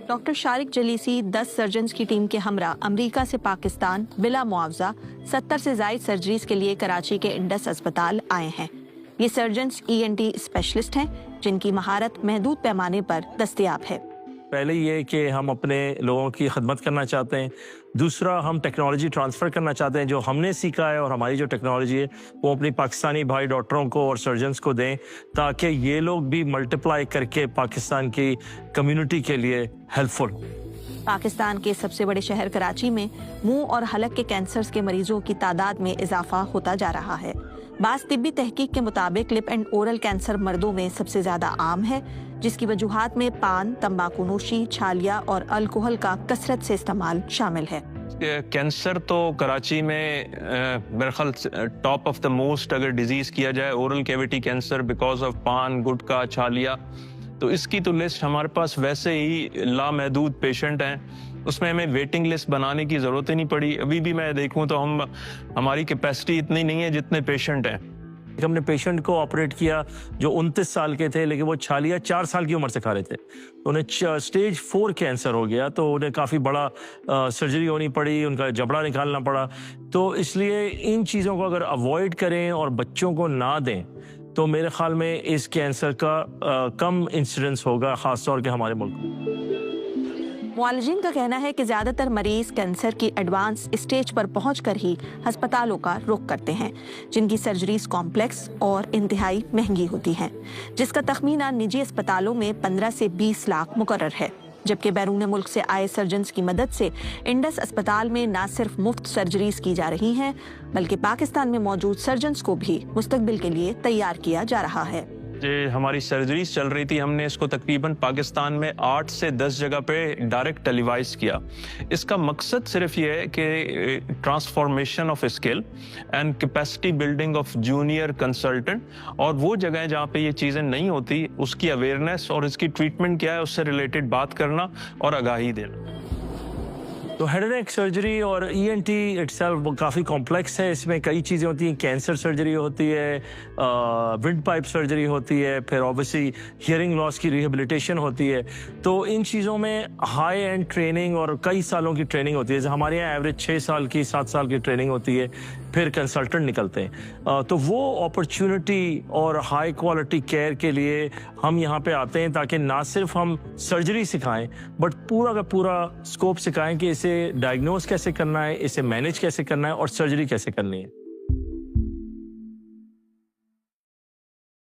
Doctor Shariq जलीसी 10 surgeons की team के हमरा अमेरिका से पाकिस्तान बिला मुआवजा 70 से जायद सर्जरीज के लिए कराची के इंडस अस्पताल आए हैं। ये सर्जन्स ENT स्पेशलिस्ट हैं जिनकी महारत महदूद पैमाने पर दस्तयाब है। पहले ये कि हम अपने लोगों की खदमत करना चाहते हैं, दूसरा हम टेक्नोलॉजी ट्रांसफ़र करना चाहते हैं। जो हमने सीखा है और हमारी जो टेक्नोलॉजी है वो अपनी पाकिस्तानी भाई डॉक्टरों को और सर्जन्स को दें, ताकि ये लोग भी मल्टीप्लाई करके पाकिस्तान की कम्युनिटी के लिए हेल्पफुल। पाकिस्तान के सबसे बड़े शहर कराची में मुंह और हलक के कैंसर्स के मरीजों की तादाद में इजाफा होता जा रहा है। बास तिब्बी तहकीक के मुताबिक लिप एंड ओरल कैंसर मर्दों में सबसे ज्यादा आम है, जिसकी वजूहात में पान, तंबाकू नोशी, छालिया और अल्कोहल का कसरत से इस्तेमाल शामिल है। कैंसर तो कराची में मेरे ख्याल टॉप ऑफ द मोस्ट अगर डिजीज किया जाए oral cavity cancer because of पान, गुटखा, छालिया, तो इसकी तो लिस्ट हमारे पास वैसे ही लामहदूद पेशेंट हैं। उसमें हमें वेटिंग लिस्ट बनाने की ज़रूरत ही नहीं पड़ी। अभी भी मैं देखूं तो हमारी कैपेसिटी इतनी नहीं है जितने पेशेंट हैं। हमने पेशेंट को ऑपरेट किया जो 29 साल के थे, लेकिन वो छालिया 4 साल की उम्र से खा रहे थे। उन्हें स्टेज 4 कैंसर हो गया, तो उन्हें काफ़ी बड़ा सर्जरी होनी पड़ी, उनका जबड़ा निकालना पड़ा। तो इसलिए इन चीज़ों को अगर अवॉइड करें और बच्चों को ना दें तो मेरे ख्याल में इस कैंसर का कम इंसिडेंस होगा, ख़ास तौर के हमारे मुल्क में। मुआलिजीन का कहना है कि ज्यादातर मरीज कैंसर की एडवांस स्टेज पर पहुंचकर ही अस्पतालों का रुख करते हैं, जिनकी सर्जरीज कॉम्प्लेक्स और इंतहाई महंगी होती हैं, जिसका तखमीना निजी अस्पतालों में 15 से 20 लाख मुकर्रर है। जबकि बैरून मुल्क से आए सर्जन्स की मदद से इंडस अस्पताल में न सिर्फ मुफ्त सर्जरीज की जा रही हैं, बल्कि पाकिस्तान में मौजूद सर्जन्स को भी मुस्तकबिल के लिए तैयार किया जा रहा है। जो हमारी सर्जरीज चल रही थी, हमने इसको तकरीबन पाकिस्तान में 8 से 10 जगह पे डायरेक्ट टेलीवाइज किया। इसका मकसद सिर्फ ये है कि transformation of skill and capacity building of junior consultant, और वो जगह जहाँ पे ये चीज़ें नहीं होती उसकी अवेयरनेस और इसकी ट्रीटमेंट क्या है उससे रिलेटेड बात करना और आगाही देना। तो हेड एंड नेक सर्जरी और ENT इटसेल्फ काफ़ी कॉम्प्लेक्स है। इसमें कई चीज़ें होती हैं। कैंसर सर्जरी होती है, विंड पाइप सर्जरी होती है, फिर ऑब्वियसली हियरिंग लॉस की रिहेबिलिटेशन होती है। तो इन चीज़ों में हाई एंड ट्रेनिंग और कई सालों की ट्रेनिंग होती है। जैसे हमारे यहाँ एवरेज 6 साल की 7 साल की ट्रेनिंग होती है, फिर कंसल्टेंट निकलते हैं। तो वो अपॉर्चुनिटी और हाई क्वालिटी केयर के लिए हम यहाँ पे आते हैं, ताकि ना सिर्फ हम सर्जरी सिखाएं बट पूरा का पूरा स्कोप सिखाएं कि इसे डायग्नोज कैसे करना है, इसे मैनेज कैसे करना है और सर्जरी कैसे करनी है।